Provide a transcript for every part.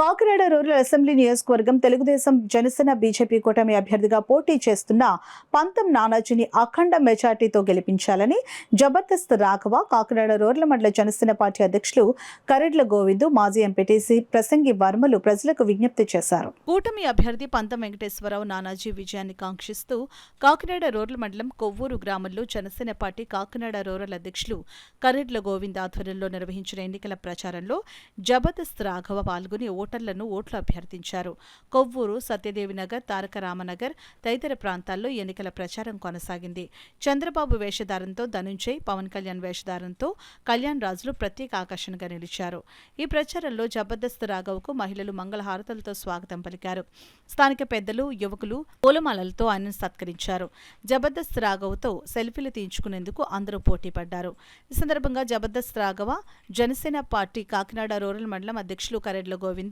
Kakinada rural assembly నియోజకవర్గం Telugu Desam Janasena BJP కూటమి అభ్యర్థిగా పోటీ చేస్తున్న పంతం నానాజీని అఖండ మెజార్టీతో గెలిపించాలని జబర్దస్త్ రాఘవ కాకినాడ రూరల్ మండల జనసేన పార్టీ అధ్యక్షులు కరెడ్ల గోవిందు మాజీ ఎంపీటీసీ ప్రసంగి వర్మలు ప్రజలకు విజ్ఞప్తి చేశారు. కూటమి అభ్యర్థి పంతం వెంకటేశ్వరరావు నానాజీ విజయాన్ని కాంక్షిస్తూ కాకినాడ రూరల్ మండలం కొవ్వూరు గ్రామంలో జనసేన పార్టీ కాకినాడ రూరల్ అధ్యక్షులు కరెడ్ల గోవింద్ ఆధ్వర్యంలో నిర్వహించిన ఎన్నికల ప్రచారంలో జబర్దస్త్ రాఘవ పాల్గొని ఓటర్లను ఓట్లు అభ్యర్థించారు. కొవ్వూరు, సత్యదేవి నగర్, తారక రామనగర్ తదితర ప్రాంతాల్లో ఎన్నికల ప్రచారం కొనసాగింది. చంద్రబాబు వేషధారంతో ధనుంజయ్, పవన్ కళ్యాణ్ వేషధారంతో కళ్యాణ్ రాజులు ప్రత్యేక ఆకర్షణగా నిలిచారు. ఈ ప్రచారంలో జబర్దస్త్ రాఘవకు మహిళలు మంగళహారతులతో స్వాగతం పలికారు. స్థానిక పెద్దలు, యువకులు పూలమాలలతో ఆయనను సత్కరించారు. జబర్దస్త్ రాఘవతో సెల్ఫీలు తీయించుకునేందుకు అందరూ పోటీ పడ్డారు. ఈ సందర్భంగా జబర్దస్త్ రాఘవ జనసేన పార్టీ కాకినాడ రూరల్ మండలం అధ్యక్షులు కరెడ్ల గోవిందు,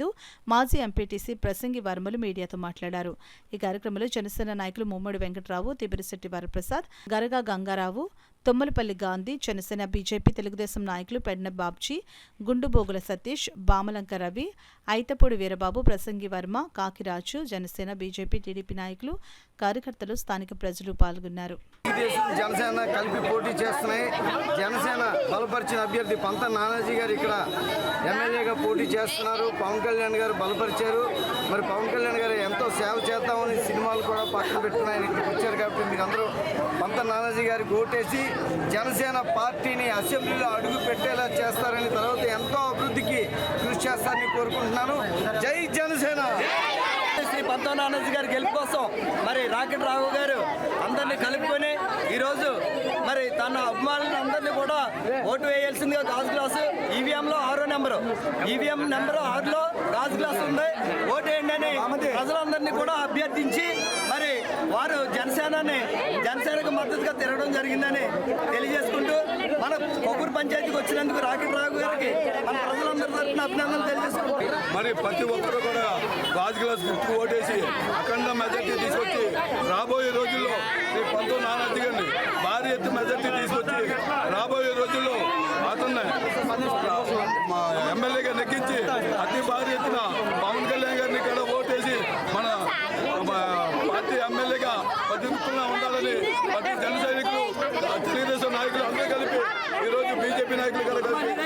మాజీ ఎంపీటీసీ ప్రసంగి వర్మలు మీడియాతో మాట్లాడారు. ఈ కార్యక్రమంలో జనసేన నాయకులు ముమ్మడి వెంకటరావు, తిబిరిశెట్టి వరప్రసాద్, గరగా గంగారావు, తొమ్మలపల్లి గాంధీ, జనసేన బీజేపీ తెలుగుదేశం నాయకులు పెడ్న బాబ్జీ, గుండుబోగుల సతీష్, బామలంక రవి, ఐతపూడి వీరబాబు, ప్రసంగి వర్మ, కాకిరాజు, జనసేన బీజేపీ టీడీపీ నాయకులు, కార్యకర్తలు, స్థానిక ప్రజలు పాల్గొన్నారు. జనసేన కలిపి పోటీ చేస్తున్నాయి. జనసేన బలపరిచిన అభ్యర్థి పంతం నానాజీ గారు ఇక్కడ ఎమ్మెల్యేగా పోటీ చేస్తున్నారు. పవన్ కళ్యాణ్ గారు బలపరిచారు. మరి పవన్ కళ్యాణ్ గారు ఎంతో సేవ చేద్దామని సినిమాలు కూడా పక్కన పెట్టుకుని ఆయన ఇక్కడికి వచ్చారు. కాబట్టి మీరందరూ పంతం నానాజీ గారికి ఓటేసి జనసేన పార్టీని అసెంబ్లీలో అడుగు పెట్టేలా చేస్తారని, తర్వాత ఎంతో అభివృద్ధికి కృషి చేస్తారని కోరుకుంటున్నాను. జై జనసేన. శ్రీ పంతం నానాజీ గారి గెలుపు కోసం మరి రాకెట్ రాఘవ గారు అందరినీ కలుపుకొని ఈరోజు మరి తన అభిమానులను అందరినీ కూడా ఓటు వేయాల్సిందిగా గాజు గ్లాసు ఈవీఎంలో 6వ నెంబరు, ఈవీఎం నెంబరు 6లో గాజు గ్లాసు ఉంది, ఓటు వేయండి అని ప్రజలందరినీ కూడా అభ్యర్థించి మరి వారు జనసేనకు మద్దతుగా తిరగడం జరిగిందని తెలియజేసుకుంటూ మన కొవ్వూరు పంచాయతీకి వచ్చినందుకు రాకెట్ రాఘవ గారికి మన ప్రజలందరి తరఫున అభినందనలు తెలియజేసుకుంటాం. మరి ప్రతి ఒక్కరు కూడా గాజు గ్లాస్ గుర్తు ఓటేసి అఖండ మెజార్టీ తీసుకొచ్చి రాబోయే రోజుల్లో శ్రీ పంతం నానాజీ గారిని భారీ ఎత్తు మెజార్టీ తీసుకొచ్చి రాబోయే రోజుల్లో అతన్ని మా ఎమ్మెల్యేగా నెగ్గించి అతి భారీ ఎత్తున పవన్ కళ్యాణ్ గారిని ఇక్కడ ఓటేసి మన పార్టీ ఎమ్మెల్యేగా బతుకుతున్నా ఉండాలని ప్రతి జన సైనికులు, తెలుగుదేశం నాయకులు అందరూ కలిపి ఈరోజు బీజేపీ నాయకులు కలిపి